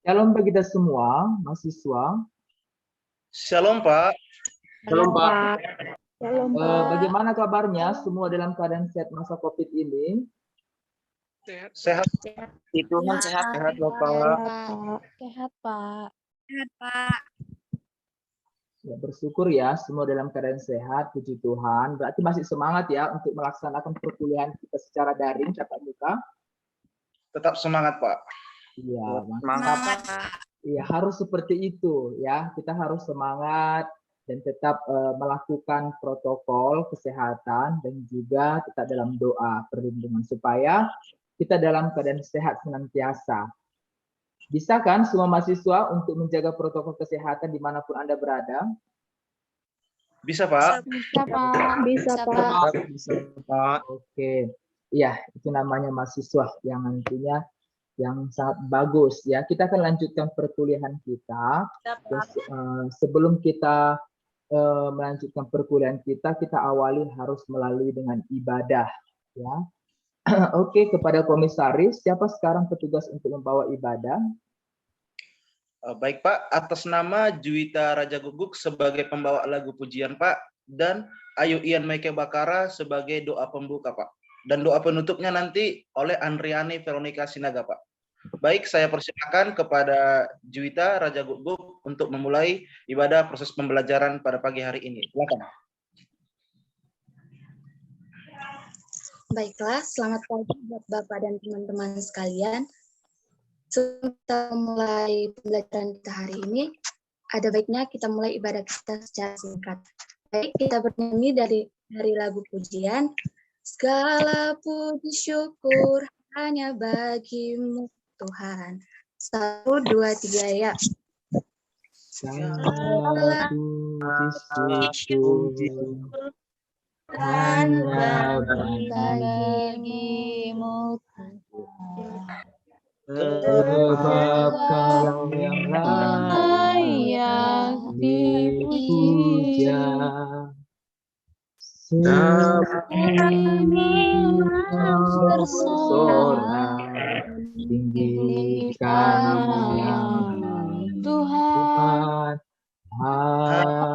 Shalom bagi kita semua, mahasiswa. Shalom, Pak. Shalom, Pak. Shalom, Pak. Bagaimana kabarnya semua dalam keadaan sehat masa COVID ini? Sehat. Itu sehat, Bapak. Sehat, Pak. Sehat, Pak. Ya, bersyukur ya semua dalam keadaan sehat, puji Tuhan. Berarti masih semangat ya untuk melaksanakan perkuliahan kita secara daring, tatap muka. Tetap semangat, Pak. Iya, Semangat, Pak. iya harus seperti itu ya. Kita harus semangat dan tetap melakukan protokol kesehatan dan juga tetap dalam doa perlindungan supaya kita dalam keadaan sehat senantiasa. Bisa kan semua mahasiswa untuk menjaga protokol kesehatan dimanapun Anda berada? Bisa, Pak. Bisa, Pak. Bisa, Pak. Bisa, Pak. Oke. Iya, itu namanya mahasiswa yang nantinya yang sangat bagus ya. Kita akan lanjutkan perkuliahan kita. Terus, sebelum kita melanjutkan perkuliahan kita awali harus melalui dengan ibadah ya. Oke, kepada komisaris, siapa sekarang petugas untuk membawa ibadah? Baik, Pak. Atas nama Juwita Raja Guguk sebagai pembawa lagu pujian, Pak. Dan Ayu Ian Meke Bakara sebagai doa pembuka, Pak. Dan doa penutupnya nanti oleh Andriani Veronica Sinaga, Pak. Baik, saya persilakan kepada Juwita Raja Guguk untuk memulai ibadah proses pembelajaran pada pagi hari ini. Silakan. Baiklah, selamat pagi buat Bapak dan teman-teman sekalian. Sebelum kita mulai pembelajaran kita hari ini, ada baiknya kita mulai ibadah kita secara singkat. Baik, kita bernyanyi dari lagu pujian. Segala puji syukur hanya bagimu Tuhan. 1, 2, 3 ya. Segala puji syukur hanya bagimu Tuhan. Sebab Kau yang layak dipuja. Bersorak tinggikan nama Tuhan. Haleluya.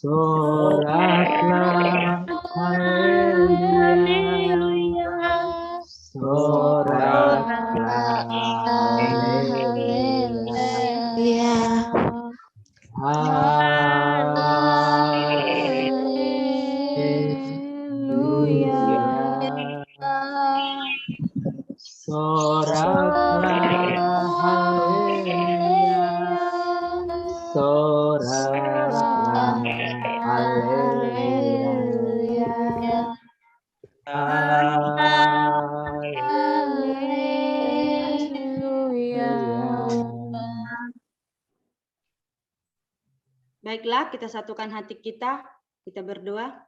Soraklah haleluya. Soraklah haleluya. Haleluya. Soraklah haleluya. Soraklah haleluya. Baiklah, kita satukan hati kita berdoa.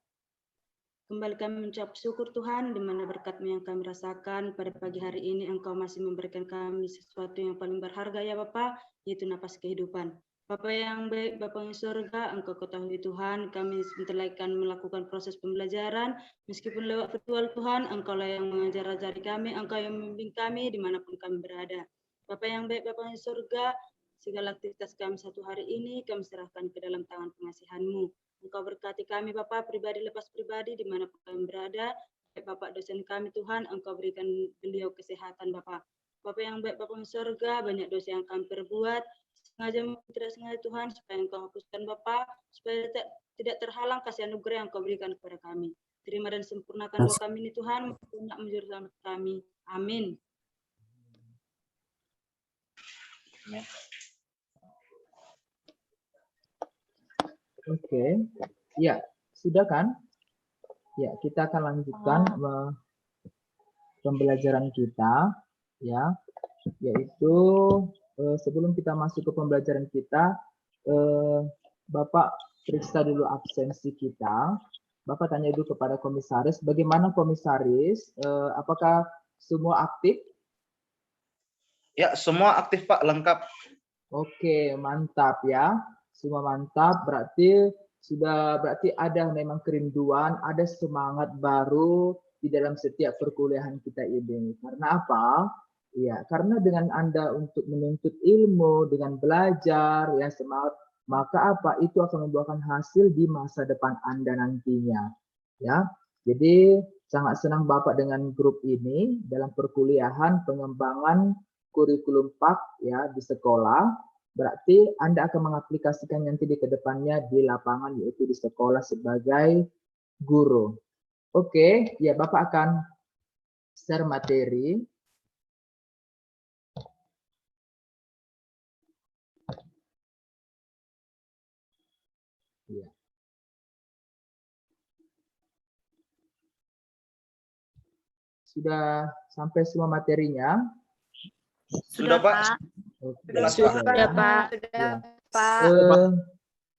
Kembali kami mengucap syukur Tuhan, di mana berkat-Mu yang kami rasakan pada pagi hari ini, Engkau masih memberikan kami sesuatu yang paling berharga ya Bapa, yaitu napas kehidupan. Bapa yang baik, Bapa yang surga, Engkau ketahui Tuhan, kami sebentar lagi akan melakukan proses pembelajaran, meskipun lewat virtual Tuhan, Engkau lah yang mengajar-ajari kami, Engkau yang membimbing kami dimanapun kami berada. Bapa yang baik, Bapa yang surga, segala aktivitas kami satu hari ini, kami serahkan ke dalam tangan pengasihan-Mu. Engkau berkati kami Bapak pribadi lepas pribadi dimanapun kami berada. Baik Bapak dosen kami Tuhan, Engkau berikan beliau kesehatan Bapak. Bapak yang baik, Bapak yang surga, banyak dosa yang kami perbuat, sengaja maupun tidak sengaja Tuhan, supaya Engkau hapuskan Bapak, supaya tidak terhalang kasih anugerah yang Engkau berikan kepada kami. Terima dan sempurnakan doa kami ini Tuhan, untuk menjuru selamat kami. Amin. Oke, ya sudah kan? Ya, kita akan lanjutkan pembelajaran kita, ya, yaitu sebelum kita masuk ke pembelajaran kita, Bapak periksa dulu absensi kita. Bapak tanya dulu kepada komisaris, bagaimana komisaris? Apakah semua aktif? Ya, semua aktif Pak, lengkap. Oke, mantap ya. Semua mantap, berarti sudah berarti ada memang kerinduan, ada semangat baru di dalam setiap perkuliahan kita ini. Karena apa? Ya, karena dengan Anda untuk menuntut ilmu, dengan belajar, ya semangat, maka apa? Itu akan membuahkan hasil di masa depan Anda nantinya. Ya, jadi sangat senang Bapak dengan grup ini dalam perkuliahan pengembangan kurikulum PAK ya di sekolah. Berarti Anda akan mengaplikasikan nanti di kedepannya di lapangan, yaitu di sekolah sebagai guru. Oke, ya Bapak akan share materi. Ya. Sudah sampai semua materinya? Sudah, Pak. Sudah, Pak. Ya. Pak.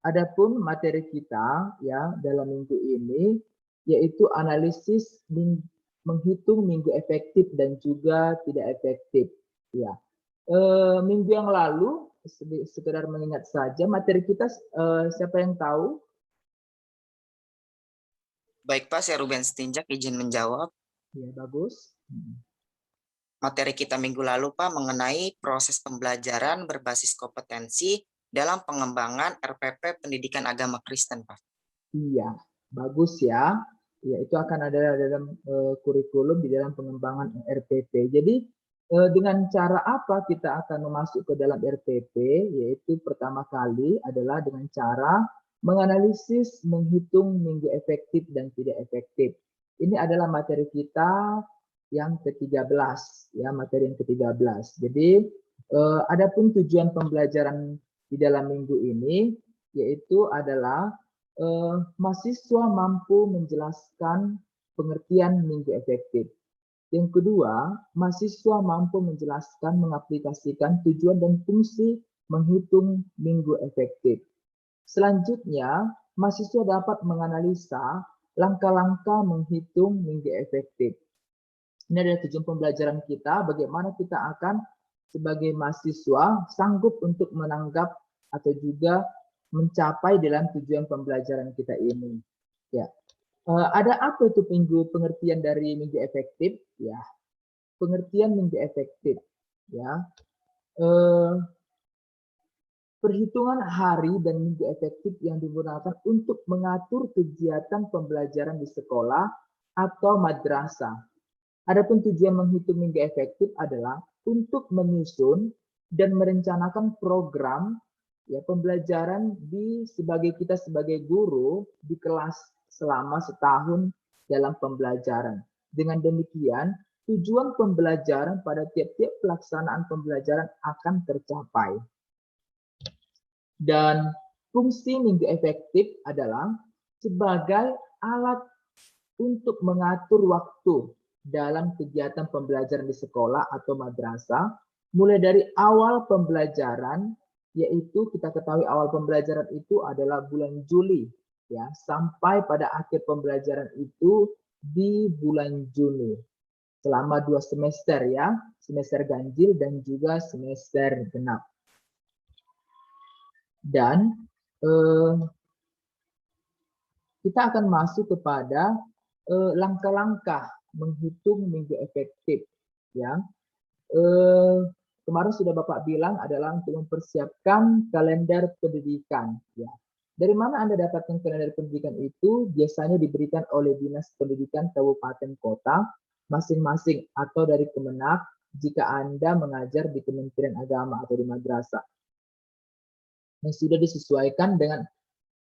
Adapun materi kita ya dalam minggu ini yaitu analisis menghitung minggu efektif dan juga tidak efektif. Ya, minggu yang lalu sekedar mengingat saja materi kita, siapa yang tahu? Baik Pak, saya Ruben Stinjak izin menjawab. Ya bagus. Materi kita minggu lalu Pak mengenai proses pembelajaran berbasis kompetensi dalam pengembangan RPP Pendidikan Agama Kristen Pak. Iya, bagus ya. Ya itu akan ada dalam kurikulum di dalam pengembangan RPP. Jadi dengan cara apa kita akan masuk ke dalam RPP? Yaitu pertama kali adalah dengan cara menganalisis, menghitung minggu efektif dan tidak efektif. Ini adalah materi kita yang ke-13 ya, materi yang ke-13. Jadi adapun tujuan pembelajaran di dalam minggu ini yaitu adalah mahasiswa mampu menjelaskan pengertian minggu efektif. Yang kedua, mahasiswa mampu menjelaskan mengaplikasikan tujuan dan fungsi menghitung minggu efektif. Selanjutnya, mahasiswa dapat menganalisa langkah-langkah menghitung minggu efektif. Ini adalah tujuan pembelajaran kita, bagaimana kita akan sebagai mahasiswa sanggup untuk menanggap atau juga mencapai dalam tujuan pembelajaran kita ini. Ya, ada apa itu pengertian dari minggu efektif? Ya, pengertian minggu efektif. Ya, perhitungan hari dan minggu efektif yang digunakan untuk mengatur kegiatan pembelajaran di sekolah atau madrasah. Adapun tujuan menghitung minggu efektif adalah untuk menyusun dan merencanakan program ya pembelajaran kita sebagai guru di kelas selama setahun dalam pembelajaran. Dengan demikian, tujuan pembelajaran pada tiap-tiap pelaksanaan pembelajaran akan tercapai. Dan fungsi minggu efektif adalah sebagai alat untuk mengatur waktu dalam kegiatan pembelajaran di sekolah atau madrasah, mulai dari awal pembelajaran, yaitu kita ketahui awal pembelajaran itu adalah bulan Juli, ya, sampai pada akhir pembelajaran itu di bulan Juni, selama 2 semester ya, semester ganjil dan juga semester genap. Dan kita akan masuk kepada langkah-langkah menghitung minggu efektif ya. Kemarin sudah Bapak bilang adalah untuk mempersiapkan kalender pendidikan ya. Dari mana Anda dapatkan kalender pendidikan itu? Biasanya diberikan oleh Dinas Pendidikan Kabupaten Kota masing-masing atau dari Kemenak jika Anda mengajar di Kementerian Agama atau di madrasah. Yang sudah disesuaikan dengan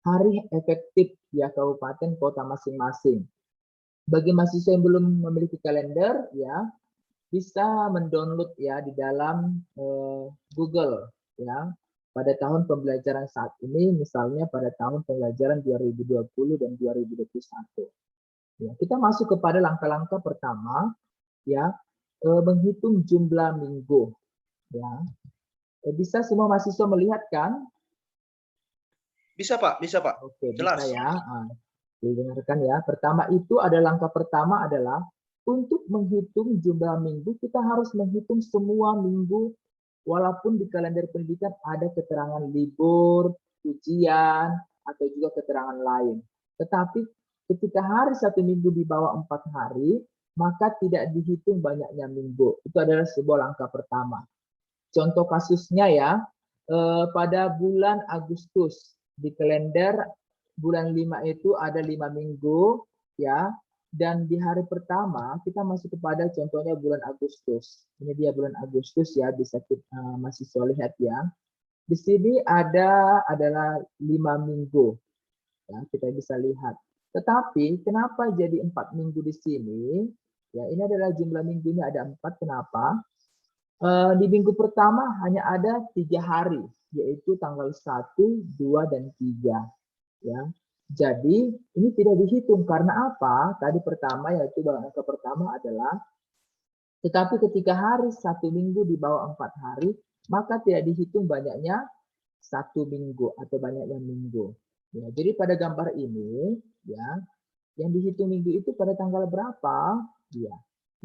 hari efektif ya kabupaten kota masing-masing. Bagi mahasiswa yang belum memiliki kalender, ya bisa mendownload ya di dalam Google ya. Pada tahun pembelajaran saat ini, misalnya pada tahun pembelajaran 2020 dan 2021. Ya, kita masuk kepada langkah-langkah pertama, ya menghitung jumlah minggu. Ya, bisa semua mahasiswa melihat kan? Bisa Pak, bisa Pak. Oke, jelas. bisa ya. Didengarkan ya. Pertama itu ada langkah pertama adalah untuk menghitung jumlah minggu, kita harus menghitung semua minggu walaupun di kalender pendidikan ada keterangan libur, ujian, atau juga keterangan lain. Tetapi ketika hari 1 minggu di bawah 4 hari, maka tidak dihitung banyaknya minggu. Itu adalah sebuah langkah pertama. Contoh kasusnya ya, pada bulan Agustus di kalender bulan 5 itu ada 5 minggu ya, dan di hari pertama kita masuk kepada contohnya bulan Agustus. Ini dia bulan Agustus ya, bisa kita mahasiswa lihat ya. Di sini adalah 5 minggu ya, kita bisa lihat. Tetapi kenapa jadi 4 minggu di sini? Ya, ini adalah jumlah minggunya ada 4. Kenapa? Di minggu pertama hanya ada 3 hari, yaitu tanggal 1, 2, dan 3. Ya. Jadi ini tidak dihitung karena apa? Tadi pertama yaitu angka pertama adalah, tetapi ketika hari 1 minggu di bawah 4 hari, maka tidak dihitung banyaknya 1 minggu atau banyaknya minggu. Ya, jadi pada gambar ini ya, yang dihitung minggu itu pada tanggal berapa? Ya,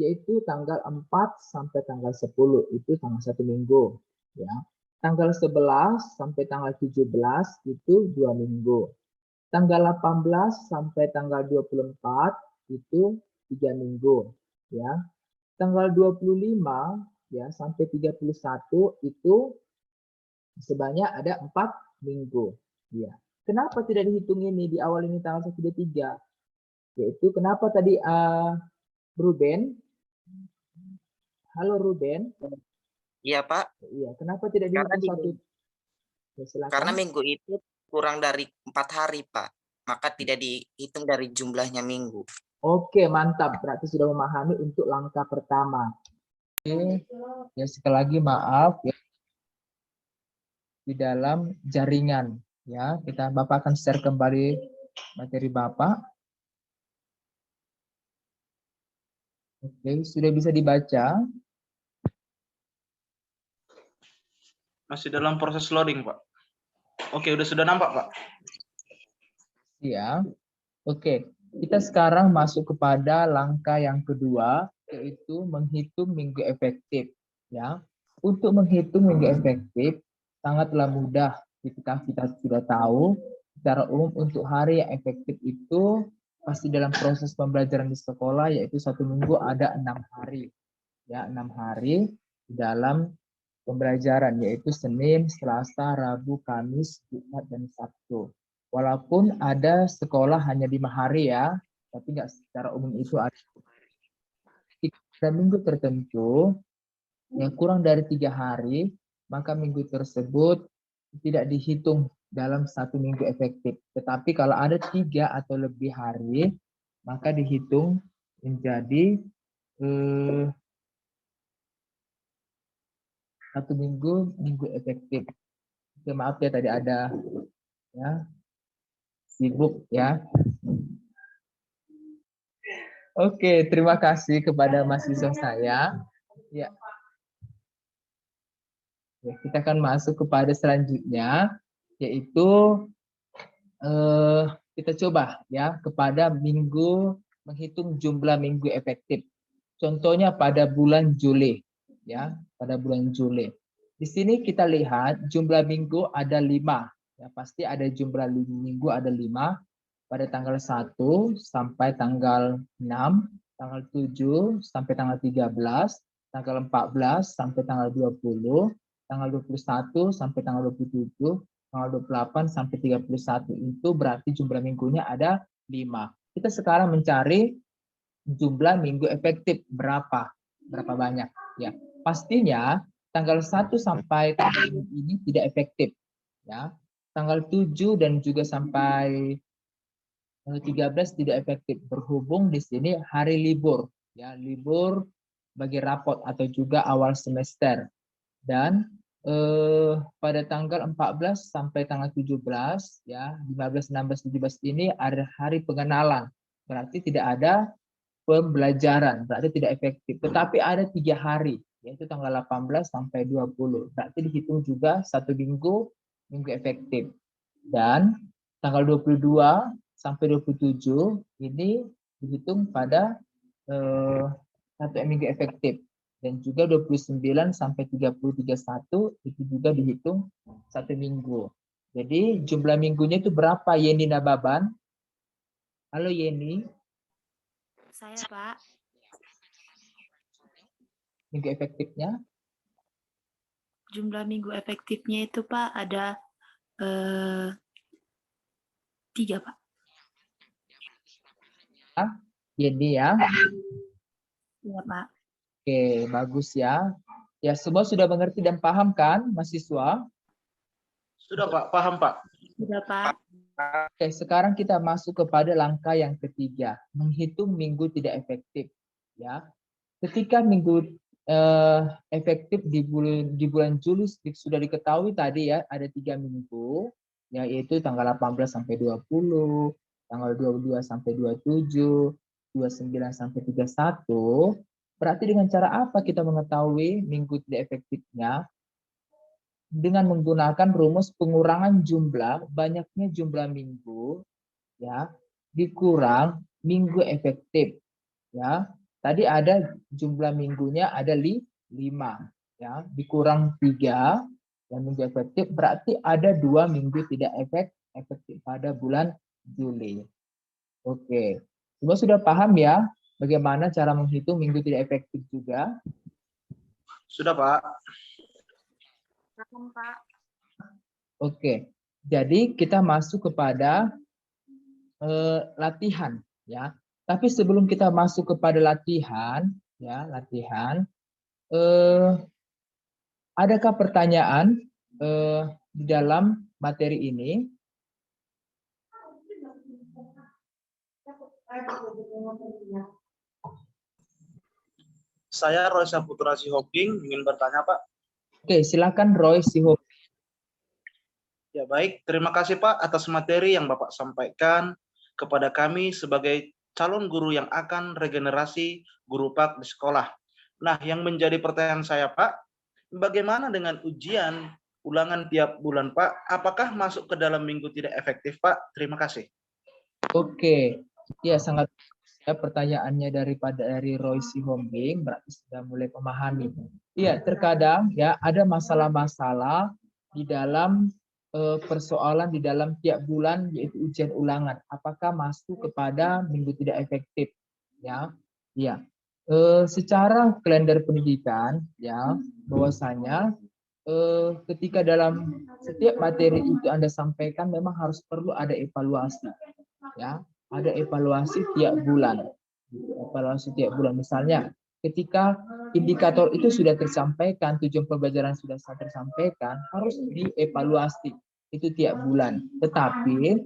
yaitu tanggal 4 sampai tanggal 10, itu tanggal 1 minggu. Ya. Tanggal 11 sampai tanggal 17 itu 2 minggu. Tanggal 18 sampai tanggal 24 itu 3 minggu. Ya. Tanggal 25 ya sampai 31 itu sebanyak ada 4 minggu. Ya. Kenapa tidak dihitung ini di awal ini tanggal 1, 2, 3? Yaitu kenapa tadi Ruben? Halo Ruben. Iya Pak. Iya, kenapa tidak dihitung satu? Ya, karena minggu itu kurang dari 4 hari Pak, maka tidak dihitung dari jumlahnya minggu. Oke, mantap. Berarti sudah memahami untuk langkah pertama. Oke, ya sekali lagi maaf ya. Di dalam jaringan ya, Bapak akan share kembali materi Bapak. Oke, sudah bisa dibaca. Masih dalam proses loading, Pak. Oke, sudah nampak, Pak. Ya. Oke, kita sekarang masuk kepada langkah yang kedua, yaitu menghitung minggu efektif. Ya, untuk menghitung minggu efektif sangatlah mudah. Kita sudah tahu secara umum untuk hari yang efektif itu pasti dalam proses pembelajaran di sekolah, yaitu 1 minggu ada 6 hari. Ya, 6 hari dalam pembelajaran, yaitu Senin, Selasa, Rabu, Kamis, Jumat, dan Sabtu. Walaupun ada sekolah hanya 5 hari ya, tapi nggak secara umum itu ada. Pada minggu tertentu yang kurang dari 3 hari, maka minggu tersebut tidak dihitung dalam 1 minggu efektif. Tetapi kalau ada 3 atau lebih hari, maka dihitung menjadi 1 minggu efektif. Maaf ya tadi ada ya sibuk ya. Oke, terima kasih kepada mahasiswa saya. Ya. Ya, kita akan masuk kepada selanjutnya, yaitu kita coba ya kepada menghitung jumlah minggu efektif. Contohnya pada bulan Juli, ya pada bulan Juli. Di sini kita lihat jumlah minggu ada 5. Ya, pasti ada jumlah minggu ada 5 pada tanggal 1 sampai tanggal 6, tanggal 7 sampai tanggal 13, tanggal 14 sampai tanggal 20, tanggal 21 sampai tanggal 27, tanggal 28 sampai 31. Itu berarti jumlah minggunya ada 5. Kita sekarang mencari jumlah minggu efektif berapa banyak ya. Pastinya tanggal 1 sampai tanggal ini tidak efektif ya. Tanggal 7 dan juga sampai 13 tidak efektif berhubung di sini hari libur ya, libur bagi rapot atau juga awal semester. Dan pada tanggal 14 sampai tanggal 17 ya, 15, 16, 17 ini ada hari pengenalan. Berarti tidak ada pembelajaran, berarti tidak efektif. Tetapi ada 3 hari, yaitu tanggal 18 sampai 20. Berarti dihitung juga 1 minggu efektif. Dan tanggal 22 sampai 27 ini dihitung pada 1 minggu efektif. Dan juga 29 sampai 30, 31 itu juga dihitung 1 minggu. Jadi jumlah minggunya itu berapa, Yeni Nababan? Halo Yeni. Saya, Pak. Minggu efektifnya? Jumlah minggu efektifnya itu, Pak, ada 3, Pak. Yeni ya. Iya, Pak. Oke, bagus ya. Ya, semua sudah mengerti dan paham kan, mahasiswa? Sudah Pak, paham Pak. Sudah, Pak. Oke, sekarang kita masuk kepada langkah yang ketiga, menghitung minggu tidak efektif. Ya, ketika minggu efektif di bulan Juli sudah diketahui tadi ya, ada 3 minggu, yaitu tanggal 18 sampai 20, tanggal 22 sampai 27, 29 sampai 31. Berarti dengan cara apa kita mengetahui minggu tidak efektifnya? Dengan menggunakan rumus pengurangan jumlah, banyaknya jumlah minggu ya dikurang minggu efektif ya. Tadi ada jumlah minggunya ada 5 ya, dikurang 3 yang minggu efektif, berarti ada 2 minggu tidak efektif pada bulan Juli. Oke, semua sudah paham ya bagaimana cara menghitung minggu tidak efektif juga? Sudah Pak. Paham, Pak. Oke, jadi kita masuk kepada latihan ya. Tapi sebelum kita masuk kepada latihan ya, adakah pertanyaan di dalam materi ini? Saya Roy Saputra Sihoking ingin bertanya Pak. Oke, silakan Roy Sihoking. Ya baik, terima kasih Pak atas materi yang Bapak sampaikan kepada kami sebagai calon guru yang akan regenerasi guru Pak di sekolah. Nah, yang menjadi pertanyaan saya Pak, bagaimana dengan ujian ulangan tiap bulan Pak? Apakah masuk ke dalam minggu tidak efektif Pak? Terima kasih. Oke, ya sangat ya pertanyaannya dari Roy Sihombing, berarti sudah mulai memahami. Iya, terkadang ya ada masalah-masalah di dalam persoalan di dalam tiap bulan, yaitu ujian ulangan. Apakah masuk kepada minggu tidak efektif? Ya, iya. Secara kalender pendidikan, ya bahwasanya ketika dalam setiap materi itu Anda sampaikan memang harus perlu ada evaluasi, ya. Ada evaluasi tiap bulan. Evaluasi tiap bulan, misalnya ketika indikator itu sudah tersampaikan, tujuan pembelajaran sudah tersampaikan, harus dievaluasi itu tiap bulan. Tetapi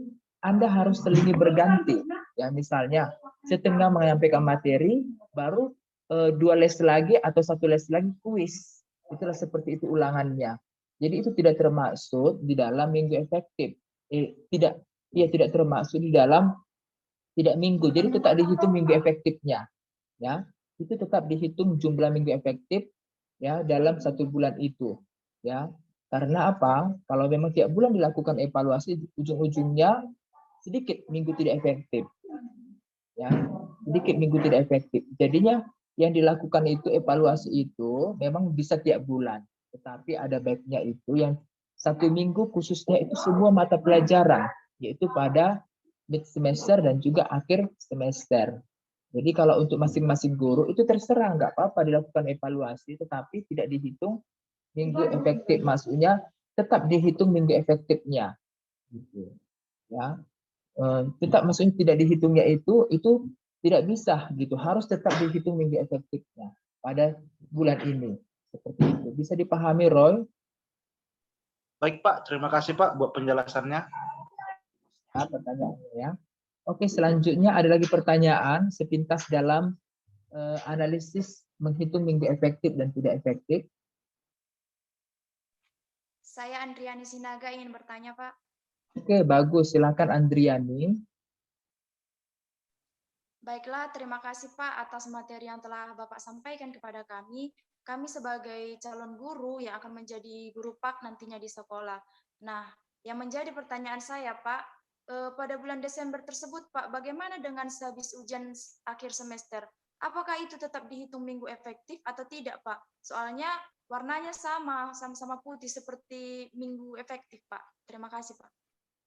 Anda harus selingi berganti. Ya, misalnya setengah menyampaikan materi, baru 2 les lagi atau 1 les lagi kuis. Itulah seperti itu ulangannya. Jadi itu tidak termasuk di dalam minggu efektif. Tidak termasuk di dalam tidak minggu. Jadi tetap dihitung minggu efektifnya. Ya, itu tetap dihitung jumlah minggu efektif ya dalam 1 bulan itu. Ya, karena apa? Kalau memang tiap bulan dilakukan evaluasi, ujung-ujungnya sedikit minggu tidak efektif. Ya, sedikit minggu tidak efektif. Jadinya yang dilakukan itu evaluasi itu memang bisa tiap bulan. Tetapi ada baiknya itu yang 1 minggu khususnya itu semua mata pelajaran, yaitu pada mid semester dan juga akhir semester. Jadi kalau untuk masing-masing guru itu terserah, nggak apa-apa dilakukan evaluasi, tetapi tidak dihitung minggu efektif, maksudnya tetap dihitung minggu efektifnya, gitu. Ya, tetap maksudnya tidak dihitungnya itu tidak bisa gitu, harus tetap dihitung minggu efektifnya pada bulan ini, seperti itu. Bisa dipahami, Roy? Baik Pak, terima kasih Pak buat penjelasannya. Pertanyaannya ya. Oke, selanjutnya ada lagi pertanyaan sepintas dalam analisis menghitung minggu efektif dan tidak efektif. Saya Andriani Sinaga ingin bertanya, Pak. Oke, bagus. Silakan Andriani. Baiklah, terima kasih Pak atas materi yang telah Bapak sampaikan kepada kami. Kami sebagai calon guru yang akan menjadi guru Pak nantinya di sekolah. Nah, yang menjadi pertanyaan saya Pak, pada bulan Desember tersebut Pak, bagaimana dengan sehabis ujian akhir semester? Apakah itu tetap dihitung minggu efektif atau tidak Pak? Soalnya warnanya sama-sama putih seperti minggu efektif, Pak. Terima kasih, Pak.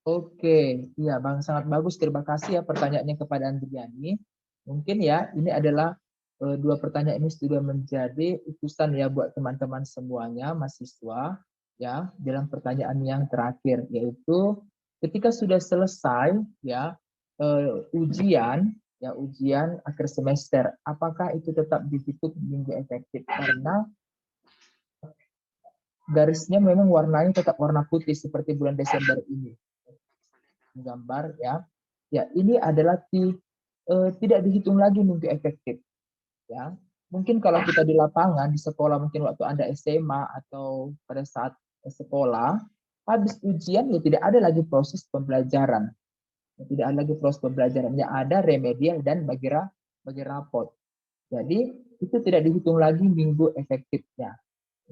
Oke, iya Bang, sangat bagus. Terima kasih ya pertanyaannya kepada Andriani. Mungkin ya ini adalah dua pertanyaan ini sudah menjadi utusan ya buat teman-teman semuanya mahasiswa ya dalam pertanyaan yang terakhir, yaitu ketika sudah selesai ya ujian akhir semester, apakah itu tetap ditutup minggu efektif? Karena garisnya memang warnanya tetap warna putih seperti bulan Desember ini. Gambar ya ini adalah tidak dihitung lagi minggu efektif ya. Mungkin kalau kita di lapangan di sekolah, mungkin waktu Anda SMA atau pada saat sekolah habis ujian ya tidak ada lagi proses pembelajaran, tidak ada lagi proses pembelajaran, yang ada remedial dan bagi rapot. Jadi itu tidak dihitung lagi minggu efektifnya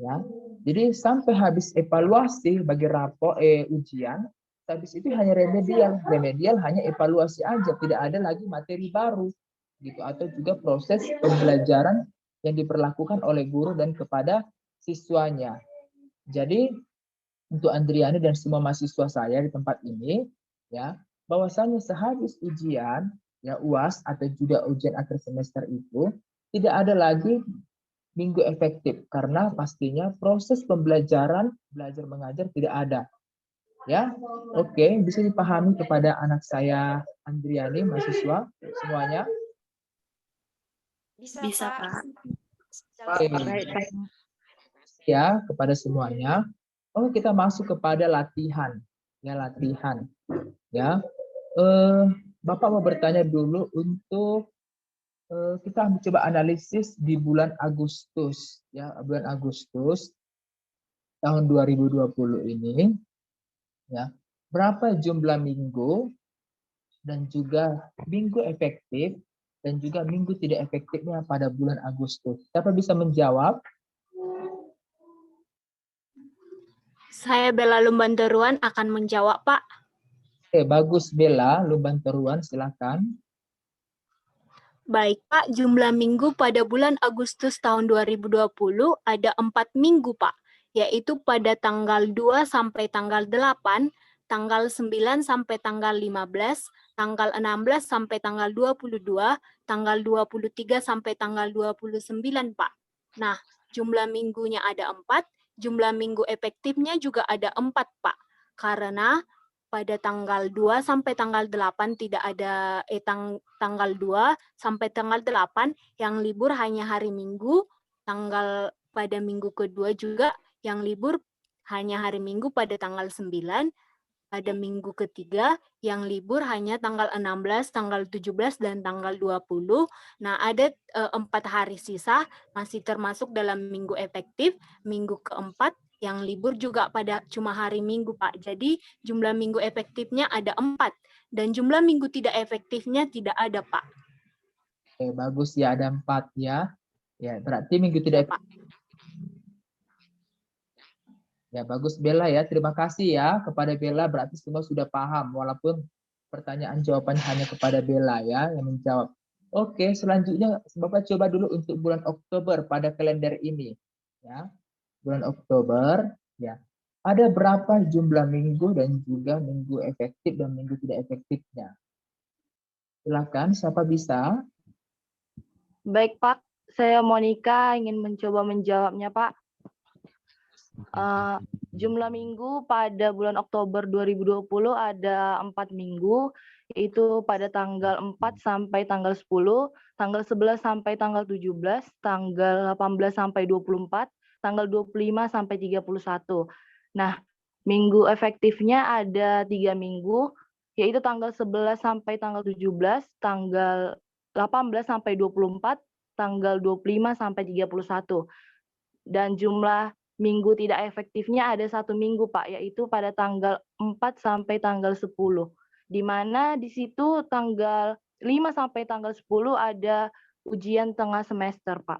ya. Jadi sampai habis evaluasi bagi rapot ujian, habis itu hanya remedial hanya evaluasi aja, tidak ada lagi materi baru gitu, atau juga proses pembelajaran yang diperlakukan oleh guru dan kepada siswanya. Jadi untuk Andriani dan semua mahasiswa saya di tempat ini ya, bahwasanya sehabis ujian ya UAS atau juga ujian akhir semester itu tidak ada lagi minggu efektif, karena pastinya proses pembelajaran belajar mengajar tidak ada. Ya, oke, bisa dipahami kepada anak saya Andriani, mahasiswa semuanya? Bisa, Pak. Oke. Ya, kepada semuanya. Oh, kita masuk kepada latihan. Ya, latihan. Ya, Bapak mau bertanya dulu untuk kita coba analisis di bulan Agustus. Ya, bulan Agustus tahun 2020 ini. Ya, berapa jumlah minggu dan juga minggu efektif dan juga minggu tidak efektifnya pada bulan Agustus? Siapa bisa menjawab? Saya Bella Lumbantoruan akan menjawab, Pak. Oke, bagus Bella Lumbantoruan, silakan. Baik, Pak. Jumlah minggu pada bulan Agustus tahun 2020 ada 4 minggu, Pak. Yaitu pada tanggal 2 sampai tanggal 8, tanggal 9 sampai tanggal 15, tanggal 16 sampai tanggal 22, tanggal 23 sampai tanggal 29, Pak. Nah, jumlah minggunya ada 4, jumlah minggu efektifnya juga ada 4, Pak. Karena pada tanggal 2 sampai tanggal 8 tidak ada tanggal 2 sampai tanggal 8 yang libur hanya hari Minggu, pada minggu kedua juga yang libur hanya hari Minggu pada tanggal 9, pada minggu ketiga yang libur hanya tanggal 16, tanggal 17 dan tanggal 20. Nah, ada 4 hari sisa masih termasuk dalam minggu efektif, minggu keempat yang libur juga pada cuma hari Minggu, Pak. Jadi jumlah minggu efektifnya ada 4 dan jumlah minggu tidak efektifnya tidak ada, Pak. Oke, bagus ya, ada 4 ya. Ya, berarti minggu tidak efektif. Ya, bagus Bella ya. Terima kasih ya kepada Bella, berarti semua sudah paham walaupun pertanyaan jawabannya hanya kepada Bella ya yang menjawab. Oke, selanjutnya Bapak coba dulu untuk bulan Oktober pada kalender ini. Ya. Bulan Oktober ya. Ada berapa jumlah minggu dan juga minggu efektif dan minggu tidak efektifnya? Silakan, siapa bisa? Baik, Pak. Saya Monica ingin mencoba menjawabnya, Pak. Jumlah minggu pada bulan Oktober 2020 ada 4 minggu, yaitu pada tanggal 4 sampai tanggal 10, tanggal 11 sampai tanggal 17, tanggal 18 sampai 24, tanggal 25 sampai 31. Nah, minggu efektifnya ada 3 minggu, yaitu tanggal 11 sampai tanggal 17, tanggal 18 sampai 24, tanggal 25 sampai 31. Dan jumlah minggu tidak efektifnya ada 1 minggu, Pak, yaitu pada tanggal 4 sampai tanggal 10. Di mana di situ tanggal 5 sampai tanggal 10 ada ujian tengah semester, Pak.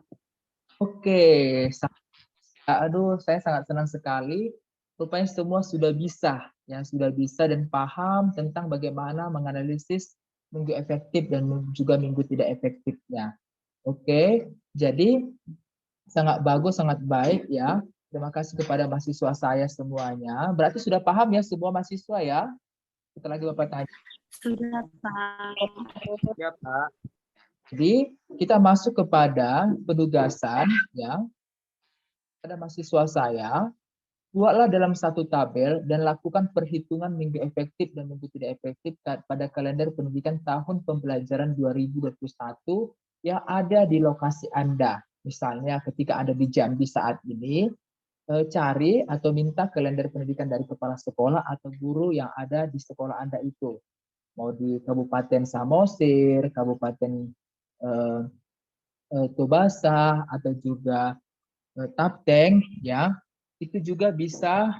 Oke, aduh, saya sangat senang sekali. Rupanya semua sudah bisa, ya sudah bisa dan paham tentang bagaimana menganalisis minggu efektif dan juga minggu tidak efektifnya. Oke, jadi Sangat bagus, sangat baik ya. Terima kasih kepada mahasiswa saya semuanya. Berarti sudah paham ya semua mahasiswa ya? Kita lagi Bapak tanya. Sudah, Pak. Ya, Pak. Jadi kita masuk kepada penugasan ya. Pada mahasiswa saya, buatlah dalam satu tabel dan lakukan perhitungan minggu efektif dan minggu tidak efektif pada kalender pendidikan tahun pembelajaran 2021 yang ada di lokasi Anda. Misalnya ketika ada di Jambi saat ini, cari atau minta kalender pendidikan dari kepala sekolah atau guru yang ada di sekolah Anda itu. Mau di Kabupaten Samosir, Kabupaten Tobasa, atau juga Tapteng, ya, itu juga bisa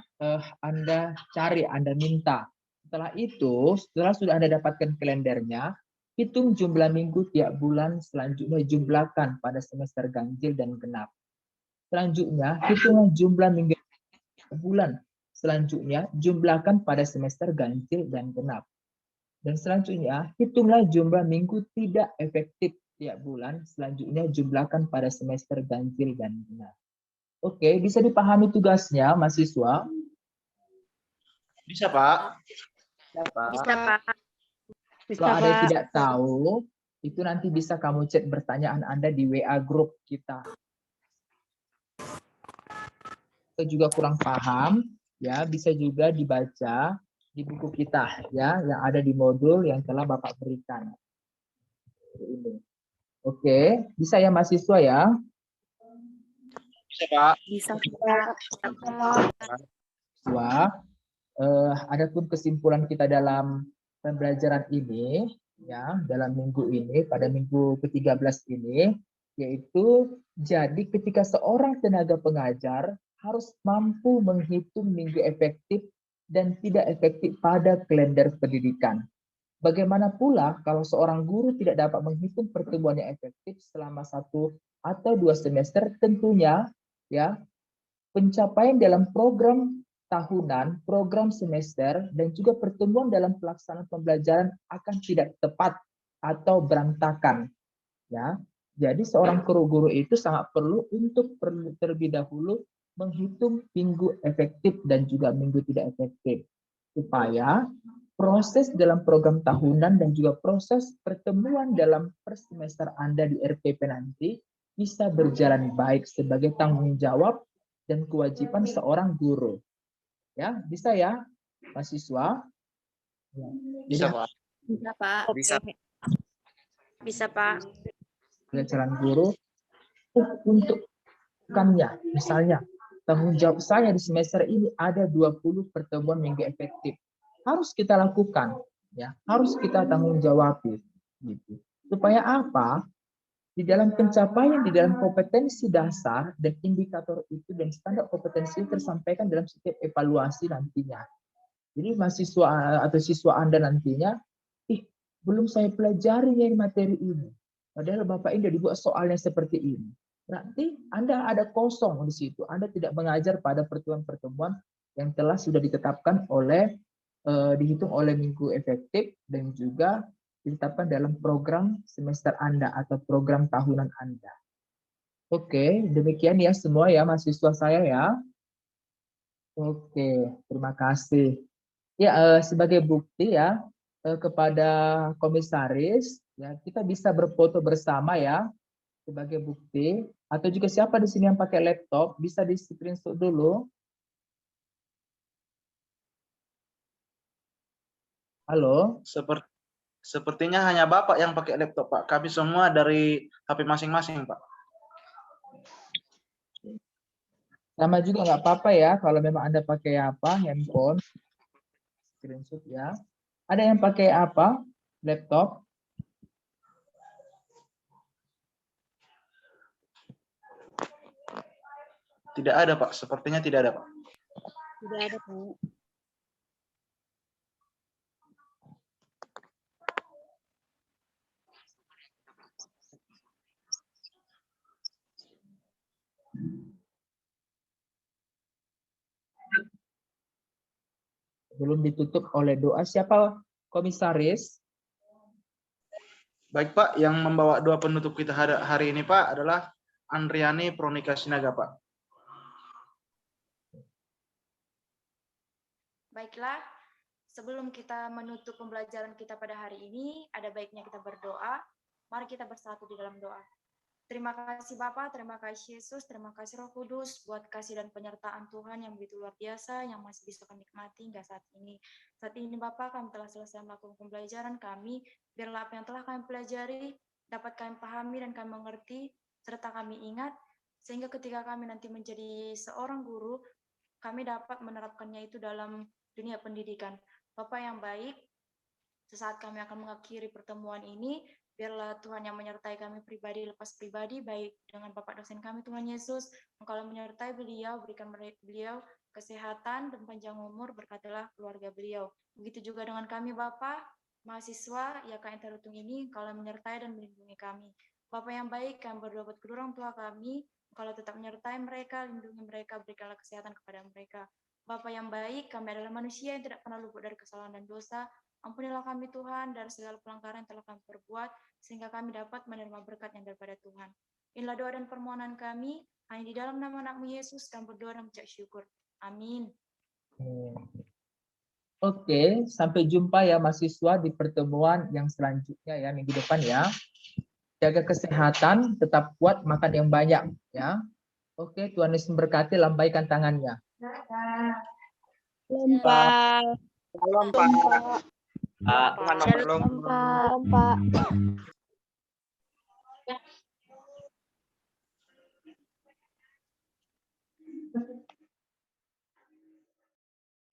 Anda cari, Anda minta. Setelah itu, setelah sudah Anda dapatkan kalendernya, hitung jumlah minggu tiap bulan, selanjutnya jumlahkan pada semester ganjil dan genap. Selanjutnya, hitunglah jumlah minggu tiap bulan. Selanjutnya, jumlahkan pada semester ganjil dan genap. Dan selanjutnya, hitunglah jumlah minggu tidak efektif tiap bulan. Selanjutnya, jumlahkan pada semester ganjil dan genap. Oke, bisa dipahami tugasnya, mahasiswa? Bisa, Pak. Bisa, Pak. Bisa, Pak. Kalau ada yang tidak tahu, itu nanti bisa kamu chat pertanyaan Anda di WA grup kita. Atau juga kurang paham, ya bisa juga dibaca di buku kita, ya, yang ada di modul yang telah Bapak berikan. Oke, bisa ya mahasiswa ya? Bisa, Pak. Bisa, Pak. Adapun kesimpulan kita dalam pembelajaran ini, ya, dalam minggu ini, pada minggu ke-13 ini, yaitu jadi ketika seorang tenaga pengajar harus mampu menghitung minggu efektif dan tidak efektif pada kalender pendidikan. Bagaimana pula kalau seorang guru tidak dapat menghitung pertemuan yang efektif selama 1 atau 2 semester, tentunya ya pencapaian dalam program tahunan, program semester, dan juga pertemuan dalam pelaksanaan pembelajaran akan tidak tepat atau berantakan. Ya, jadi seorang guru itu sangat perlu terlebih dahulu menghitung minggu efektif dan juga minggu tidak efektif, supaya proses dalam program tahunan dan juga proses pertemuan dalam per semester Anda di RPP nanti bisa berjalan baik sebagai tanggung jawab dan kewajiban seorang guru. Ya, bisa ya, mahasiswa? Ya. Bisa, Pak. Bisa, Pak. Bisa. Bisa, Pak. Calon guru untuk misalnya tanggung jawab saya di semester ini ada 20 pertemuan minggu efektif. Harus kita lakukan, ya, harus kita tanggung jawab gitu. Supaya apa? Di dalam pencapaian, di dalam kompetensi dasar dan indikator itu dan standar kompetensi tersampaikan dalam setiap evaluasi nantinya. Jadi mahasiswa atau siswa Anda nantinya, belum saya pelajari ya materi ini. Padahal Bapak ini sudah dibuat soalnya seperti ini. Berarti Anda ada kosong di situ. Anda tidak mengajar pada pertemuan-pertemuan yang telah sudah ditetapkan oleh dihitung oleh minggu efektif dan juga ditetapkan dalam program semester Anda atau program tahunan Anda. Oke, demikian ya semua ya mahasiswa saya ya. Oke, terima kasih. Ya, sebagai bukti ya kepada komisaris, ya kita bisa berfoto bersama ya sebagai bukti. Atau juga siapa di sini yang pakai laptop bisa di screenshot dulu. Halo. Sepertinya hanya Bapak yang pakai laptop, Pak. Kami semua dari HP masing-masing, Pak. Sama juga nggak apa-apa ya, kalau memang Anda pakai apa, handphone, screenshot ya. Ada yang pakai apa? Laptop? Tidak ada, Pak. Sepertinya tidak ada, Pak. Tidak ada, Pak. Belum ditutup oleh doa. Siapa komisaris? Baik, Pak. Yang membawa doa penutup kita hari ini, Pak, adalah Andriani Pronika Sinaga, Pak. Baiklah, sebelum kita menutup pembelajaran kita pada hari ini, ada baiknya kita berdoa. Mari kita bersatu di dalam doa. Terima kasih Bapa, terima kasih Yesus, terima kasih Roh Kudus buat kasih dan penyertaan Tuhan yang begitu luar biasa yang masih bisa kami nikmati hingga saat ini. Saat ini Bapa, kami telah selesai melakukan pembelajaran kami. Biarlah apa yang telah kami pelajari dapat kami pahami dan kami mengerti serta kami ingat sehingga ketika kami nanti menjadi seorang guru, kami dapat menerapkannya itu dalam dunia pendidikan. Bapak yang baik, sesaat kami akan mengakhiri pertemuan ini, biarlah Tuhan yang menyertai kami pribadi lepas pribadi, baik dengan Bapak dosen kami Tuhan Yesus, Engkau menyertai beliau, berikan beliau kesehatan dan panjang umur, berkatilah keluarga beliau. Begitu juga dengan kami Bapak, mahasiswa YKN Tarutung ini, Engkau menyertai dan melindungi kami. Bapak yang baik, kami berdoa buat kedua orang tua kami, Engkau tetap menyertai mereka, lindungi mereka, berikanlah kesehatan kepada mereka. Bapak yang baik, kami adalah manusia yang tidak pernah luput dari kesalahan dan dosa. Ampunilah kami Tuhan dari segala pelanggaran yang telah kami perbuat, sehingga kami dapat menerima berkat yang daripada Tuhan. Inilah doa dan permohonan kami, hanya di dalam nama anakmu Yesus, kami berdoa dan mengucap syukur. Amin. Oke, sampai jumpa ya mahasiswa di pertemuan yang selanjutnya ya, minggu depan ya. Jaga kesehatan, tetap kuat, makan yang banyak ya. Oke, Tuhan Yesus memberkati, lambaikan tangannya. Shalom, Pak. Shalom, Pak. Shalom, Pak.